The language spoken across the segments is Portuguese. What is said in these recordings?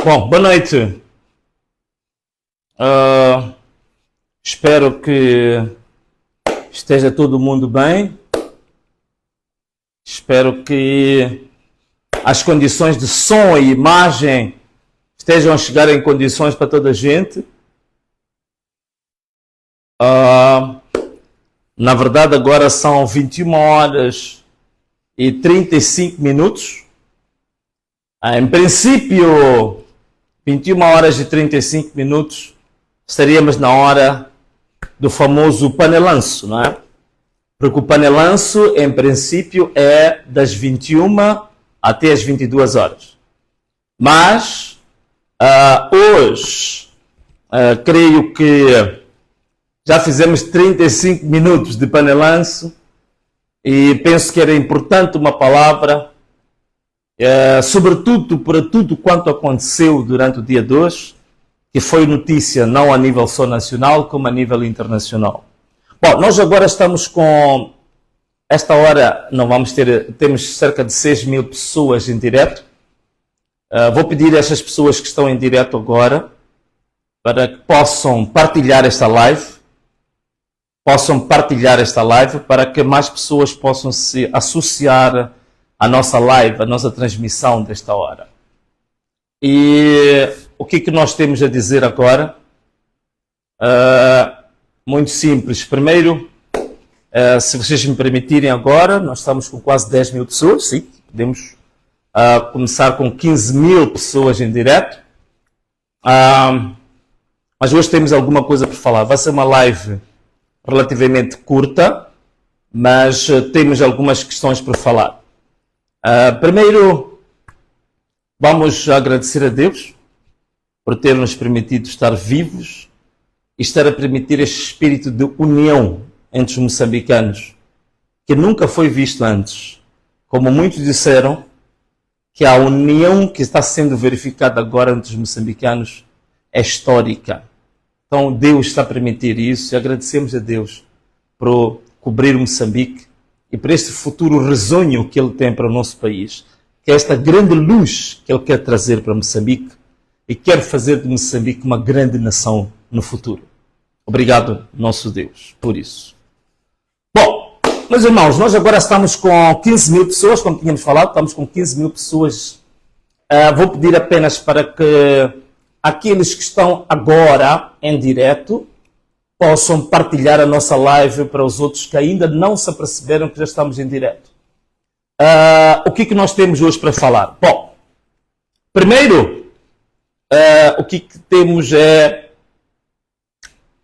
Bom, boa noite. Espero que esteja todo mundo bem. Espero que as condições de som e imagem estejam a chegar em condições para toda a gente. Na verdade, agora são 21 horas e 35 minutos. Em princípio, 21 horas e 35 minutos, estaríamos na hora do famoso panelanço, não é? Porque o panelanço, em princípio, é das 21 até as 22 horas. Mas, hoje, creio que já fizemos 35 minutos de panelanço e penso que era importante uma palavra, sobretudo por tudo quanto aconteceu durante o dia 2, que foi notícia não a nível só nacional, como a nível internacional. Bom, nós agora estamos com, esta hora não vamos ter, temos cerca de 6.000 pessoas em direto. Vou pedir a essas pessoas que estão em direto agora para que possam partilhar esta live, para que mais pessoas possam se associar à nossa live, à nossa transmissão desta hora. E o que é que nós temos a dizer agora? Muito simples. Primeiro, se vocês me permitirem agora, nós estamos com quase 10.000 pessoas, sim, podemos começar com 15.000 pessoas em direto. Mas hoje temos alguma coisa para falar. Vai ser uma live relativamente curta, mas temos algumas questões para falar. Primeiro, vamos agradecer a Deus por ter nos permitido estar vivos e estar a permitir este espírito de união entre os moçambicanos, que nunca foi visto antes. Como muitos disseram, que a união que está sendo verificada agora entre os moçambicanos é histórica. Então Deus está a permitir isso e agradecemos a Deus por cobrir o Moçambique e por este futuro risonho que Ele tem para o nosso país, que é esta grande luz que Ele quer trazer para Moçambique e quer fazer de Moçambique uma grande nação no futuro. Obrigado, nosso Deus, por isso. Bom, meus irmãos, nós agora estamos com 15.000 pessoas, como tínhamos falado, estamos com 15.000 pessoas. Vou pedir apenas para que aqueles que estão agora em direto possam partilhar a nossa live para os outros que ainda não se aperceberam que já estamos em direto. O que é que nós temos hoje para falar? Bom, primeiro, o que temos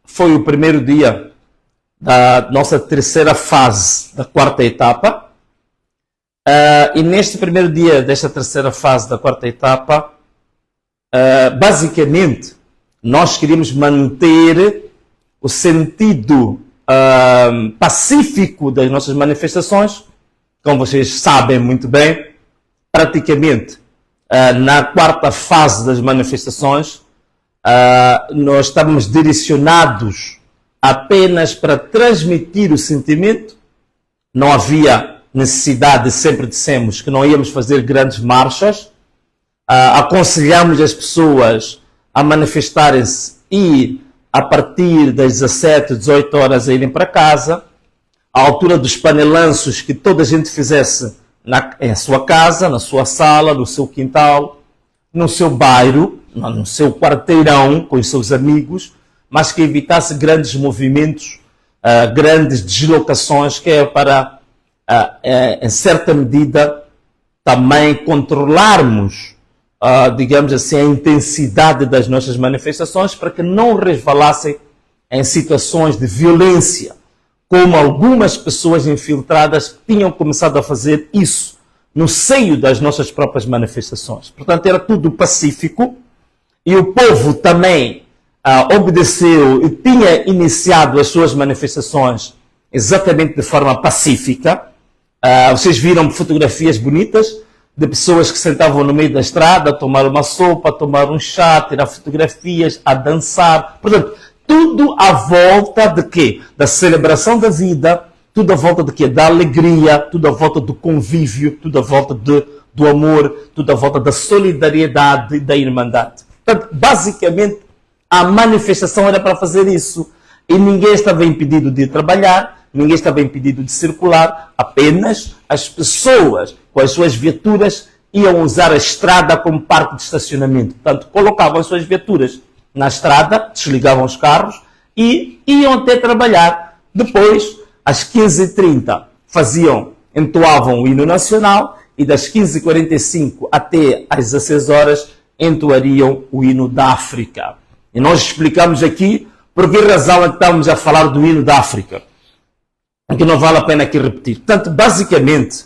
foi o primeiro dia da nossa terceira fase da quarta etapa. E neste primeiro dia desta terceira fase da quarta etapa, basicamente, nós queríamos manter o sentido pacífico das nossas manifestações. Como vocês sabem muito bem, praticamente na quarta fase das manifestações, nós estávamos direcionados apenas para transmitir o sentimento. Não havia necessidade, sempre dissemos que não íamos fazer grandes marchas. Aconselhamos as pessoas a manifestarem-se e a partir das 17, 18 horas a irem para casa, à altura dos panelanços que toda a gente fizesse em sua casa, na sua sala, no seu quintal, no seu bairro, no seu quarteirão, com os seus amigos, mas que evitasse grandes movimentos, grandes deslocações, que é para, em certa medida, também controlarmos digamos assim, a intensidade das nossas manifestações para que não resvalassem em situações de violência, como algumas pessoas infiltradas tinham começado a fazer isso no seio das nossas próprias manifestações. Portanto, era tudo pacífico e o povo também obedeceu e tinha iniciado as suas manifestações exatamente de forma pacífica. Vocês viram fotografias bonitas de pessoas que sentavam no meio da estrada, a tomar uma sopa, a tomar um chá, a tirar fotografias, a dançar. Portanto, tudo à volta de quê? Da celebração da vida, tudo à volta de quê? Da alegria, tudo à volta do convívio, tudo à volta de do amor, tudo à volta da solidariedade e da irmandade. Portanto, basicamente, a manifestação era para fazer isso. E ninguém estava impedido de trabalhar, ninguém estava impedido de circular, apenas as pessoas com as suas viaturas iam usar a estrada como parque de estacionamento. Portanto, colocavam as suas viaturas na estrada, desligavam os carros e iam até trabalhar. Depois, às 15h30, entoavam o hino nacional e das 15h45 até às 16 horas entoariam o hino da África. E nós explicamos aqui por que razão é que estamos a falar do hino da África. Que não vale a pena aqui repetir. Portanto, basicamente,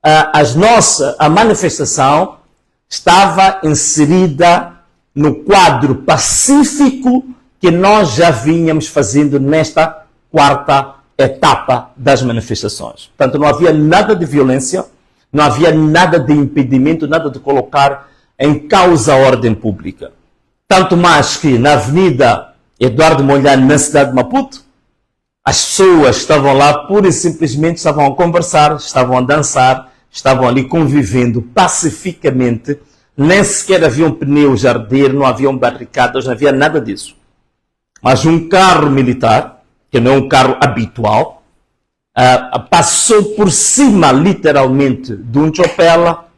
a manifestação estava inserida no quadro pacífico que nós já vínhamos fazendo nesta quarta etapa das manifestações. Portanto, não havia nada de violência, não havia nada de impedimento, nada de colocar em causa a ordem pública. Tanto mais que na Avenida Eduardo Mondlane, na cidade de Maputo, as pessoas estavam lá pura e simplesmente estavam a conversar, estavam a dançar, estavam ali convivendo pacificamente, nem sequer haviam pneus a arder, não haviam barricadas, não havia nada disso. Mas um carro militar, que não é um carro habitual, passou por cima, literalmente, de um chopela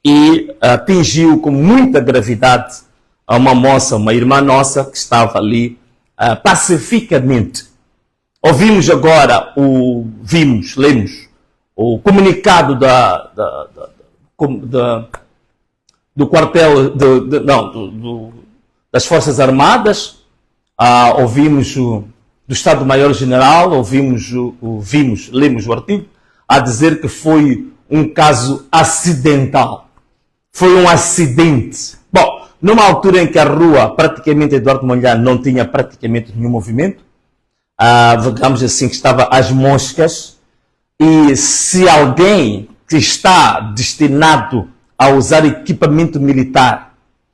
e atingiu com muita gravidade a uma moça, uma irmã nossa, que estava ali pacificamente. Ouvimos agora, lemos o comunicado do quartel, das Forças Armadas, ouvimos do Estado-Maior-General, lemos o artigo, a dizer que foi um caso acidental. Foi um acidente. Bom, numa altura em que a rua, praticamente, Eduardo Mondlane não tinha praticamente nenhum movimento, digamos assim, que estava às moscas, e se alguém que está destinado a usar equipamento militar,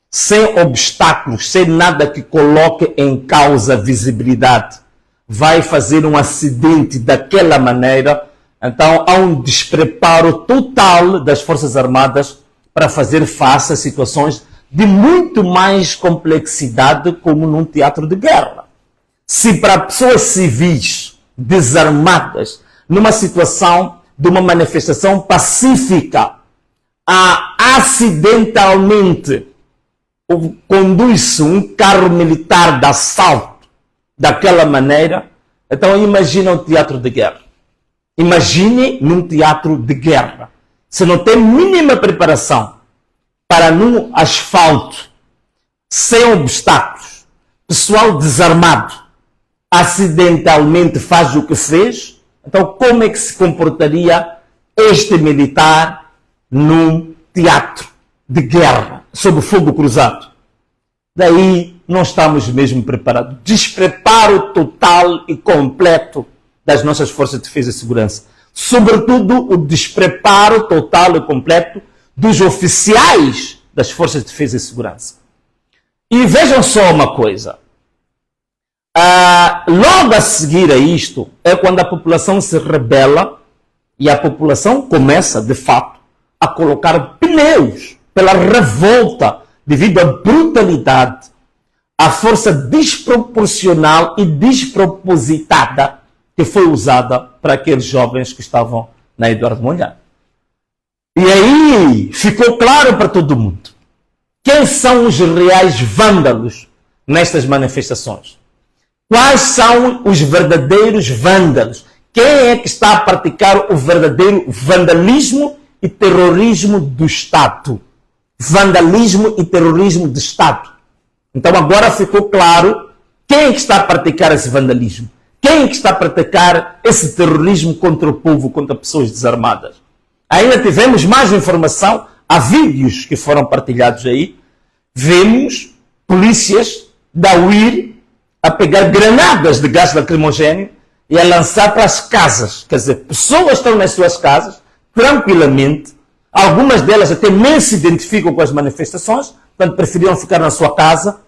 sem obstáculos, sem nada que coloque em causa a visibilidade, vai fazer um acidente daquela maneira, então há um despreparo total das Forças Armadas para fazer face a situações de muito mais complexidade, como num teatro de guerra. Se para pessoas civis, desarmadas, numa situação de uma manifestação pacífica, acidentalmente conduz-se um carro militar de assalto daquela maneira, então imagina um teatro de guerra. Imagine num teatro de guerra. Se não tem mínima preparação para num asfalto, sem obstáculos, pessoal desarmado, acidentalmente faz o que fez, então como é que se comportaria este militar num teatro de guerra, sob fogo cruzado? Daí não estamos mesmo preparados. Despreparo total e completo das nossas forças de defesa e segurança. Sobretudo o despreparo total e completo dos oficiais das forças de defesa e segurança. E vejam só uma coisa. Logo a seguir a isto é quando a população se rebela e a população começa, de fato, a colocar pneus pela revolta devido à brutalidade, à força desproporcional e despropositada que foi usada para aqueles jovens que estavam na Eduardo Mondlane. E aí ficou claro para todo mundo quem são os reais vândalos nestas manifestações. Quais são os verdadeiros vândalos? Quem é que está a praticar o verdadeiro vandalismo e terrorismo do Estado? Vandalismo e terrorismo do Estado. Então agora ficou claro quem é que está a praticar esse vandalismo. Quem é que está a praticar esse terrorismo contra o povo, contra pessoas desarmadas. Ainda tivemos mais informação, há vídeos que foram partilhados aí. Vemos polícias da UIR a pegar granadas de gás lacrimogéneo e a lançar para as casas. Quer dizer, pessoas estão nas suas casas, tranquilamente. Algumas delas até nem se identificam com as manifestações, portanto preferiram ficar na sua casa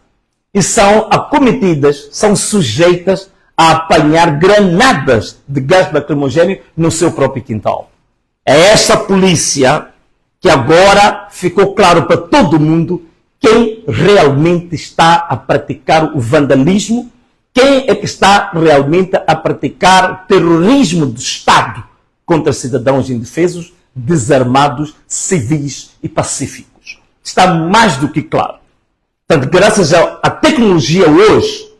e são acometidas, são sujeitas a apanhar granadas de gás lacrimogéneo no seu próprio quintal. É essa polícia que agora ficou claro para todo mundo quem realmente está a praticar o vandalismo, quem é que está realmente a praticar terrorismo do Estado contra cidadãos indefesos, desarmados, civis e pacíficos. Está mais do que claro. Portanto, graças à tecnologia hoje,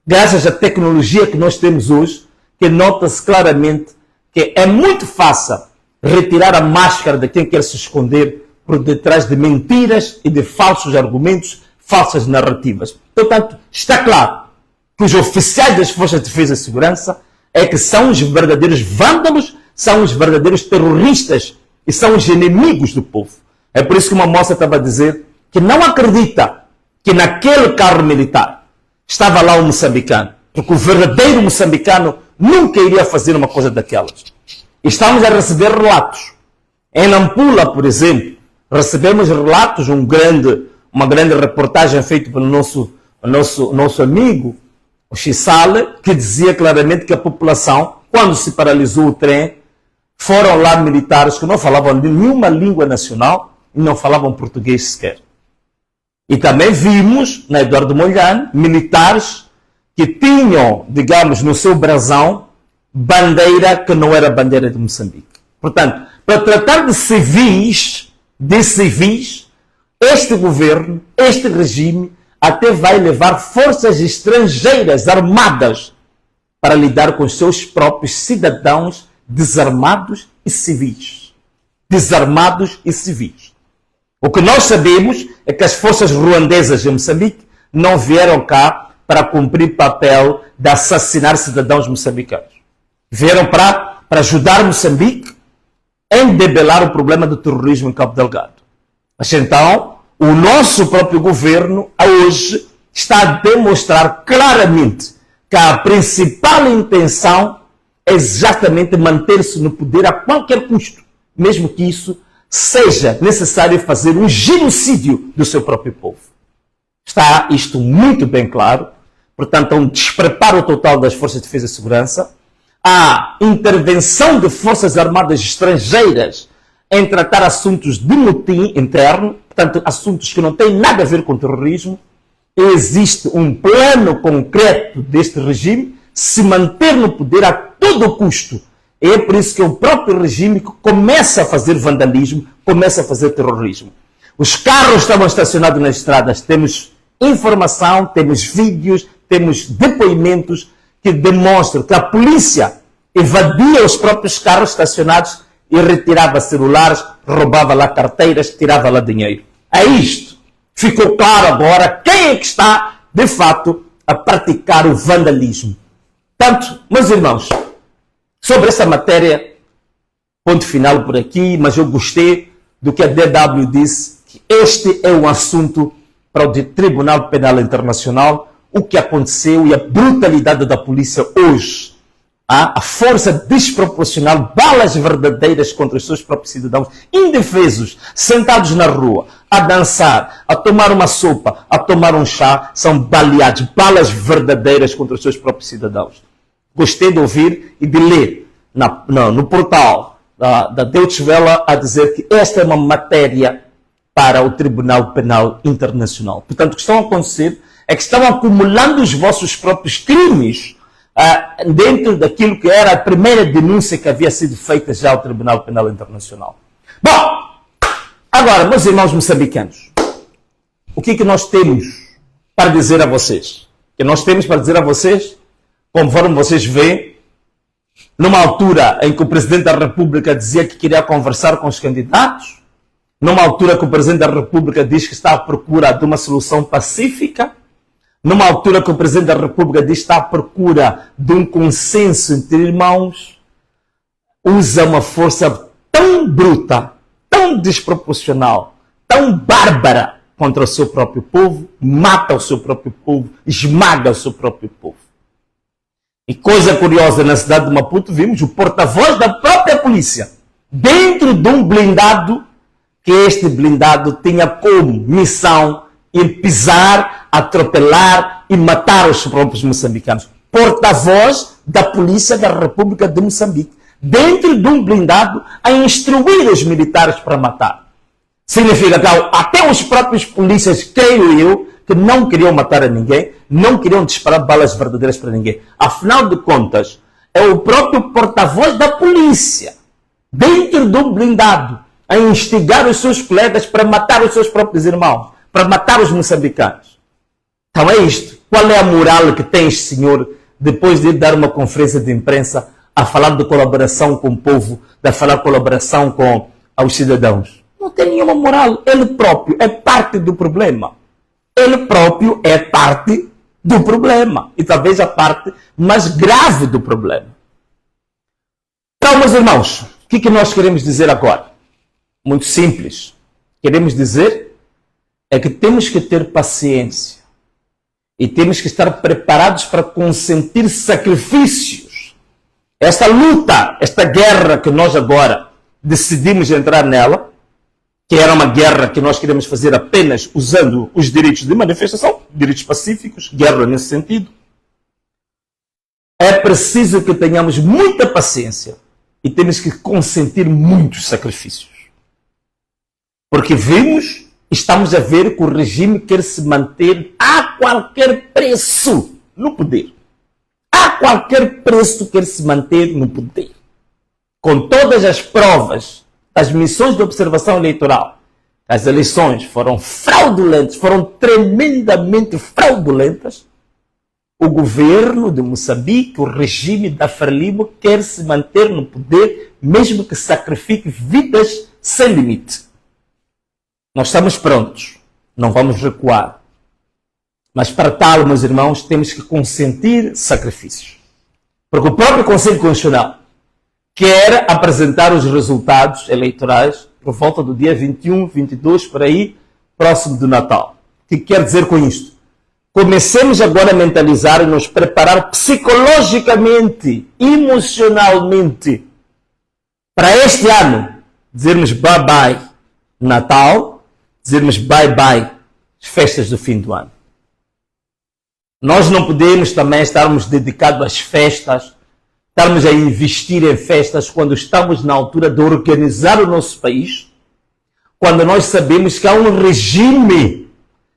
graças à tecnologia que nós temos hoje, que nota-se claramente que é muito fácil retirar a máscara de quem quer se esconder por detrás de mentiras e de falsos argumentos, falsas narrativas. Portanto, está claro que os oficiais das Forças de Defesa e Segurança é que são os verdadeiros vândalos, são os verdadeiros terroristas e são os inimigos do povo. É por isso que uma moça estava a dizer que não acredita que naquele carro militar estava lá um moçambicano, porque o verdadeiro moçambicano nunca iria fazer uma coisa daquelas. Estamos a receber relatos. Em Nampula, por exemplo, recebemos relatos, uma grande reportagem feita pelo nosso amigo, o Xissale, que dizia claramente que a população, quando se paralisou o trem, foram lá militares que não falavam nenhuma língua nacional e não falavam português sequer. E também vimos, na Eduardo Mondlane, militares que tinham, digamos, no seu brasão, bandeira que não era bandeira de Moçambique. Portanto, para tratar de civis, este governo, este regime, até vai levar forças estrangeiras armadas para lidar com os seus próprios cidadãos desarmados e civis. Desarmados e civis. O que nós sabemos é que as forças ruandesas em Moçambique não vieram cá para cumprir papel de assassinar cidadãos moçambicanos. Vieram para ajudar Moçambique em debelar o problema do terrorismo em Cabo Delgado. Mas então, o nosso próprio governo, hoje, está a demonstrar claramente que a principal intenção é exatamente manter-se no poder a qualquer custo, mesmo que isso seja necessário fazer um genocídio do seu próprio povo. Está isto muito bem claro. Portanto, há um despreparo total das Forças de Defesa e Segurança, a intervenção de forças armadas estrangeiras em tratar assuntos de motim interno, portanto, assuntos que não têm nada a ver com terrorismo. Existe um plano concreto deste regime se manter no poder a todo custo. É por isso que o próprio regime começa a fazer vandalismo, começa a fazer terrorismo. Os carros estavam estacionados nas estradas, temos informação, temos vídeos, temos depoimentos que demonstram que a polícia evadia os próprios carros estacionados e retirava celulares, roubava lá carteiras, tirava lá dinheiro. É isto. Ficou claro agora quem é que está, de fato, a praticar o vandalismo. Portanto, meus irmãos, sobre essa matéria, ponto final por aqui, mas eu gostei do que a DW disse, que este é um assunto para o Tribunal Penal Internacional, o que aconteceu e a brutalidade da polícia hoje. A força desproporcional, balas verdadeiras contra os seus próprios cidadãos, indefesos, sentados na rua, a dançar, a tomar uma sopa, a tomar um chá, são baleados, balas verdadeiras contra os seus próprios cidadãos. Gostei de ouvir e de ler no portal da Deutsche Welle a dizer que esta é uma matéria para o Tribunal Penal Internacional. Portanto, o que está a acontecer é que estão acumulando os vossos próprios crimes dentro daquilo que era a primeira denúncia que havia sido feita já ao Tribunal Penal Internacional. Bom, agora, meus irmãos moçambicanos, o que é que nós temos para dizer a vocês? O que nós temos para dizer a vocês, conforme vocês veem, numa altura em que o Presidente da República dizia que queria conversar com os candidatos, numa altura que o Presidente da República diz que está à procura de uma solução pacífica, numa altura que o Presidente da República diz que está à procura de um consenso entre irmãos, usa uma força tão bruta, tão desproporcional, tão bárbara contra o seu próprio povo, mata o seu próprio povo, esmaga o seu próprio povo. E coisa curiosa, na cidade de Maputo, vimos o porta-voz da própria polícia, dentro de um blindado, que este blindado tinha como missão ir pisar, atropelar e matar os próprios moçambicanos. Porta-voz da Polícia da República de Moçambique, dentro de um blindado, a instruir os militares para matar. Significa que até os próprios polícias, creio eu, que não queriam matar a ninguém, não queriam disparar balas verdadeiras para ninguém. Afinal de contas, é o próprio porta-voz da polícia, dentro do blindado, a instigar os seus colegas para matar os seus próprios irmãos, para matar os moçambicanos. Então é isto. Qual é a moral que tem este senhor, depois de dar uma conferência de imprensa, a falar de colaboração com o povo, de falar de colaboração com os cidadãos? Não tem nenhuma moral. Ele próprio é parte do problema. Ele próprio é parte do problema. E talvez a parte mais grave do problema. Então, meus irmãos, o que nós queremos dizer agora? Muito simples. Queremos dizer é que temos que ter paciência. E temos que estar preparados para consentir sacrifícios. Esta luta, esta guerra que nós agora decidimos entrar nela, que era uma guerra que nós queremos fazer apenas usando os direitos de manifestação, direitos pacíficos, guerra nesse sentido. É preciso que tenhamos muita paciência e temos que consentir muitos sacrifícios. Porque estamos a ver que o regime quer se manter a qualquer preço no poder. A qualquer preço quer se manter no poder. Com todas as provas das missões de observação eleitoral, as eleições foram fraudulentas, foram tremendamente fraudulentas, o governo de Moçambique, o regime da Frelimo, quer se manter no poder, mesmo que sacrifique vidas sem limite. Nós estamos prontos, não vamos recuar. Mas para tal, meus irmãos, temos que consentir sacrifícios. Porque o próprio Conselho Constitucional quer apresentar os resultados eleitorais por volta do dia 21, 22, por aí, próximo do Natal. O que quer dizer com isto? Comecemos agora a mentalizar e nos preparar psicologicamente, emocionalmente, para este ano, dizermos bye-bye Natal, dizermos bye-bye festas do fim do ano. Nós não podemos também estarmos dedicados às festas, estarmos a investir em festas quando estamos na altura de organizar o nosso país, quando nós sabemos que há um regime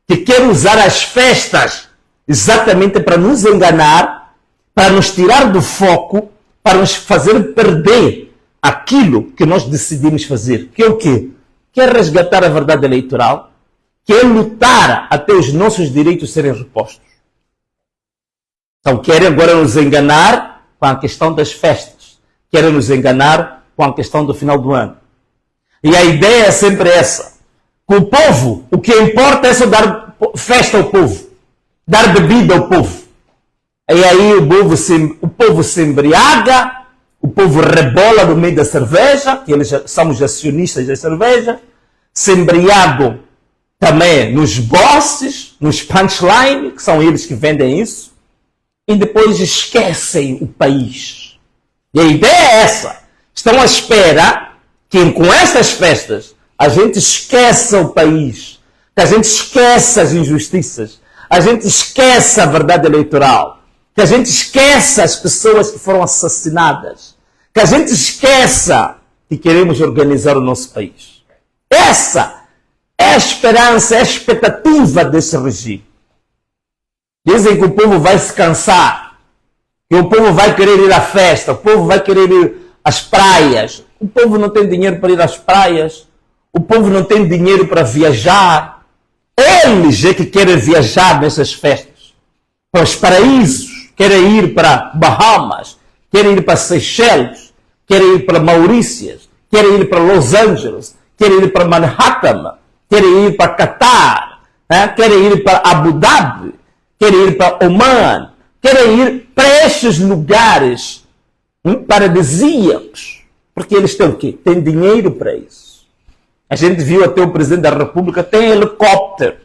que quer usar as festas exatamente para nos enganar, para nos tirar do foco, para nos fazer perder aquilo que nós decidimos fazer. Que é o quê? Quer resgatar a verdade eleitoral, quer lutar até os nossos direitos serem repostos. Então querem agora nos enganar com a questão das festas. Querem nos enganar com a questão do final do ano. E a ideia é sempre essa. Com o povo, o que importa é só dar festa ao povo. Dar bebida ao povo. E aí o povo se embriaga, o povo rebola no meio da cerveja, que eles são os acionistas da cerveja, se embriagam também nos bosses, nos punchline, que são eles que vendem isso, e depois esquecem o país. E a ideia é essa. Estão à espera que com essas festas a gente esqueça o país, que a gente esqueça as injustiças, a gente esqueça a verdade eleitoral, que a gente esqueça as pessoas que foram assassinadas, que a gente esqueça que queremos organizar o nosso país. Essa é a esperança, é a expectativa desse regime. Dizem que o povo vai se cansar, que o povo vai querer ir à festa, o povo vai querer ir às praias. O povo não tem dinheiro para ir às praias, o povo não tem dinheiro para viajar. Eles é que querem viajar nessas festas, para os paraísos, querem ir para Bahamas, querem ir para Seychelles, querem ir para Maurícias, querem ir para Los Angeles, querem ir para Manhattan, querem ir para Catar, querem ir para Abu Dhabi, querem ir para Oman, querem ir para estes lugares paradisíacos, porque eles têm o quê? Têm dinheiro para isso. A gente viu até o presidente da República tem helicóptero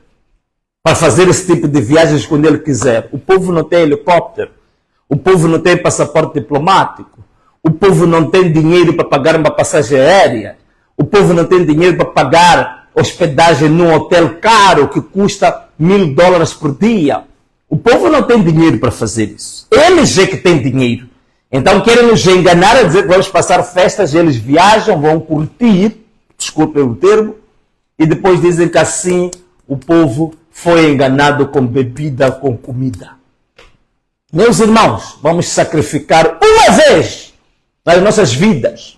para fazer esse tipo de viagens quando ele quiser. O povo não tem helicóptero, o povo não tem passaporte diplomático, o povo não tem dinheiro para pagar uma passagem aérea, o povo não tem dinheiro para pagar hospedagem num hotel caro que custa $1.000 por dia. O povo não tem dinheiro para fazer isso. Eles é que têm dinheiro. Então querem nos enganar a dizer que vamos passar festas, eles viajam, vão curtir, desculpem o termo, e depois dizem que assim o povo foi enganado com bebida, com comida. Meus irmãos, vamos sacrificar uma vez nas nossas vidas.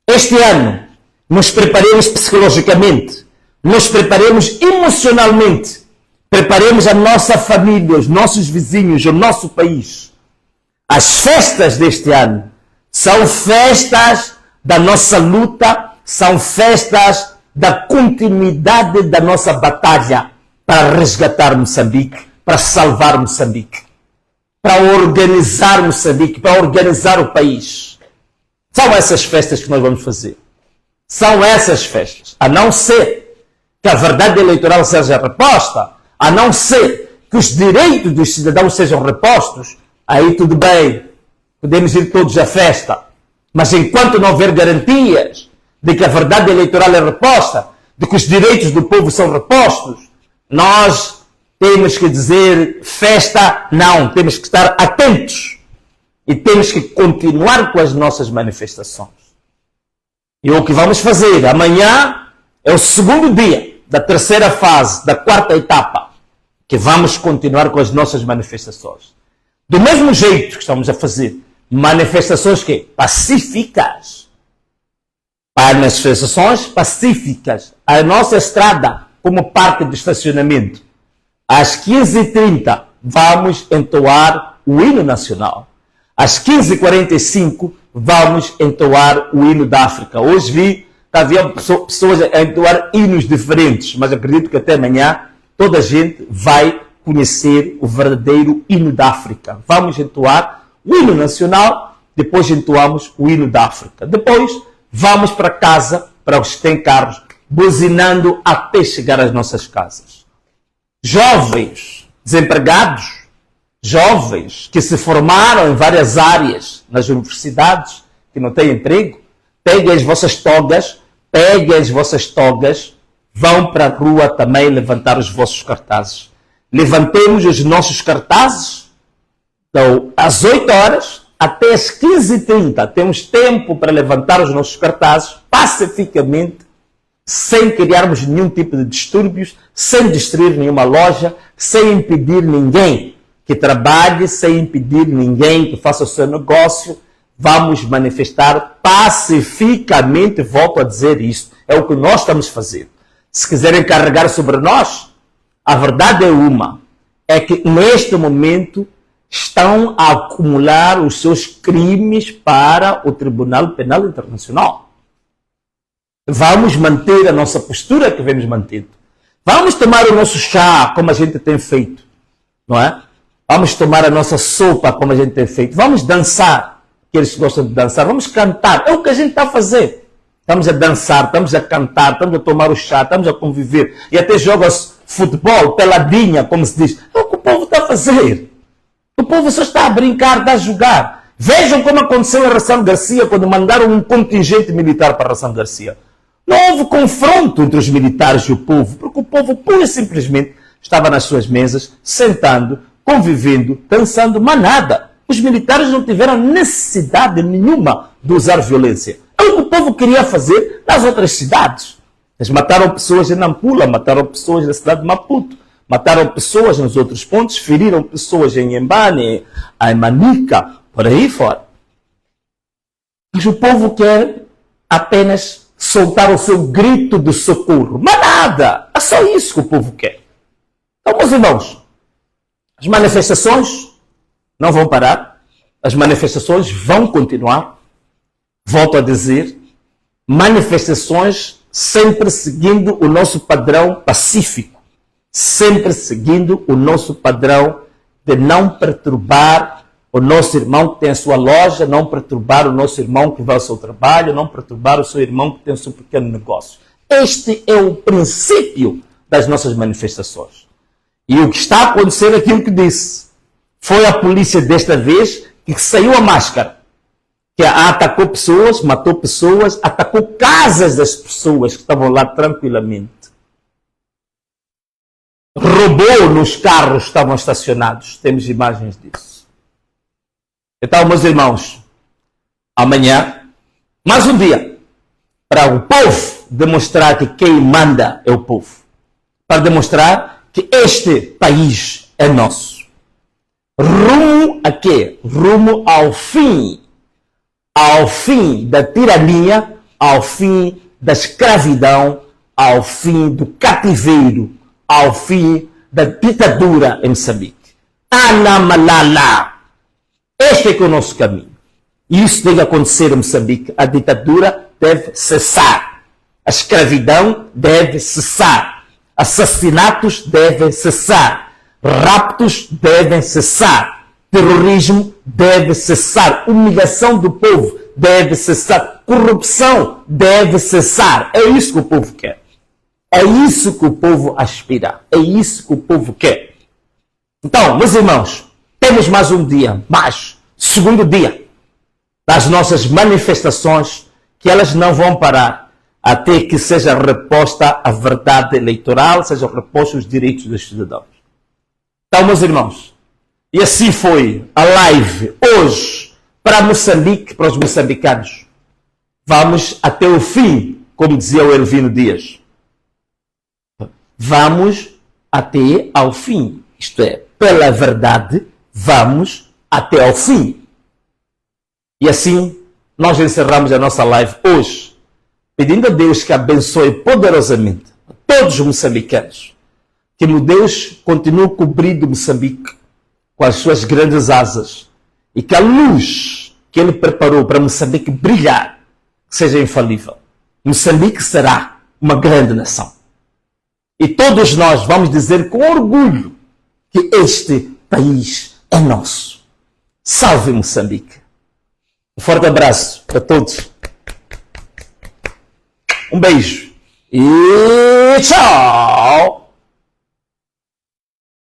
Este ano, nos preparemos psicologicamente, nos preparemos emocionalmente, preparemos a nossa família, os nossos vizinhos, o nosso país. As festas deste ano são festas da nossa luta, são festas da continuidade da nossa batalha para resgatar Moçambique, para salvar Moçambique, para organizar Moçambique, para organizar o país. São essas festas que nós vamos fazer. São essas festas. A não ser que a verdade eleitoral seja reposta, a não ser que os direitos dos cidadãos sejam repostos, aí tudo bem, podemos ir todos à festa. Mas enquanto não houver garantias de que a verdade eleitoral é reposta, de que os direitos do povo são repostos, nós temos que dizer festa, não, temos que estar atentos e temos que continuar com as nossas manifestações. E o que vamos fazer amanhã é o segundo dia da terceira fase, da quarta etapa, que vamos continuar com as nossas manifestações. Do mesmo jeito que estamos a fazer manifestações que? Pacíficas. Manifestações pacíficas. A nossa estrada, como parque de estacionamento, às 15h30 vamos entoar o hino nacional. Às 15h45 vamos entoar o hino da África. Hoje vi que havia pessoas a entoar hinos diferentes, mas acredito que até amanhã toda a gente vai conhecer o verdadeiro hino da África. Vamos entoar o hino nacional, depois entoamos o hino da África. Depois vamos para casa, para os que têm carros, buzinando até chegar às nossas casas. Jovens desempregados, jovens que se formaram em várias áreas nas universidades, que não têm emprego, peguem as vossas togas, vão para a rua também levantar os vossos cartazes. Levantemos os nossos cartazes, então, às 8 horas até às 15h30. Temos tempo para levantar os nossos cartazes pacificamente, sem criarmos nenhum tipo de distúrbios, sem destruir nenhuma loja, sem impedir ninguém que trabalhe, sem impedir ninguém que faça o seu negócio. Vamos manifestar pacificamente, volto a dizer isto, é o que nós estamos fazendo. Se quiserem carregar sobre nós, a verdade é uma, é que neste momento estão a acumular os seus crimes para o Tribunal Penal Internacional. Vamos manter a nossa postura que vemos mantendo. Vamos tomar o nosso chá como a gente tem feito, não é? Vamos tomar a nossa sopa como a gente tem feito. Vamos dançar, aqueles que gostam de dançar. Vamos cantar, é o que a gente está a fazer. Estamos a dançar, estamos a cantar, estamos a tomar o chá, estamos a conviver. E até joga-se futebol, peladinha, como se diz. É o que o povo está a fazer. O povo só está a brincar, está a jogar. Vejam como aconteceu em Ração Garcia, quando mandaram um contingente militar para Ração Garcia. Não houve confronto entre os militares e o povo, porque o povo pura e simplesmente estava nas suas mesas, sentando, convivendo, dançando, mas nada. Os militares não tiveram necessidade nenhuma de usar violência. É o que o povo queria fazer nas outras cidades. Eles mataram pessoas em Nampula, mataram pessoas na cidade de Maputo, mataram pessoas nos outros pontos, feriram pessoas em Embane, em Manica, por aí fora. Mas o povo quer apenas soltar o seu grito de socorro. Mas nada! É só isso que o povo quer. Então, meus irmãos, as manifestações não vão parar. As manifestações vão continuar. Volto a dizer, manifestações sempre seguindo o nosso padrão pacífico. Sempre seguindo o nosso padrão de não perturbar o nosso irmão que tem a sua loja, não perturbar o nosso irmão que vai ao seu trabalho, não perturbar o seu irmão que tem o seu pequeno negócio. Este é o princípio das nossas manifestações. E o que está a acontecer é aquilo que disse. Foi a polícia desta vez que saiu a máscara, que atacou pessoas, matou pessoas, atacou casas das pessoas que estavam lá tranquilamente. Roubou nos carros que estavam estacionados. Temos imagens disso. Então, meus irmãos, amanhã, mais um dia, para o povo demonstrar que quem manda é o povo. Para demonstrar que este país é nosso. Rumo a quê? Rumo ao fim. Ao fim da tirania, ao fim da escravidão, ao fim do cativeiro, ao fim da ditadura em Moçambique. Anamalala. Este é que é o nosso caminho. E isso deve acontecer em Moçambique. A ditadura deve cessar. A escravidão deve cessar. Assassinatos devem cessar. Raptos devem cessar. Terrorismo deve cessar. Humilhação do povo deve cessar. Corrupção deve cessar. É isso que o povo quer. É isso que o povo aspira. É isso que o povo quer. Então, meus irmãos, temos mais um dia, segundo dia das nossas manifestações, que elas não vão parar até que seja reposta a verdade eleitoral, sejam repostos os direitos dos cidadãos. Então, meus irmãos, e assim foi a live hoje para Moçambique, para os moçambicanos. Vamos até o fim, como dizia o Elvino Dias. Vamos até ao fim. Isto é, pela verdade, vamos até ao fim. E assim, nós encerramos a nossa live hoje, pedindo a Deus que abençoe poderosamente a todos os moçambicanos. Que o Deus continue cobrindo Moçambique com as suas grandes asas e que a luz que Ele preparou para Moçambique brilhar seja infalível. Moçambique será uma grande nação. E todos nós vamos dizer com orgulho que este país é nosso. Salve Moçambique! Um forte abraço para todos. Um beijo e tchau!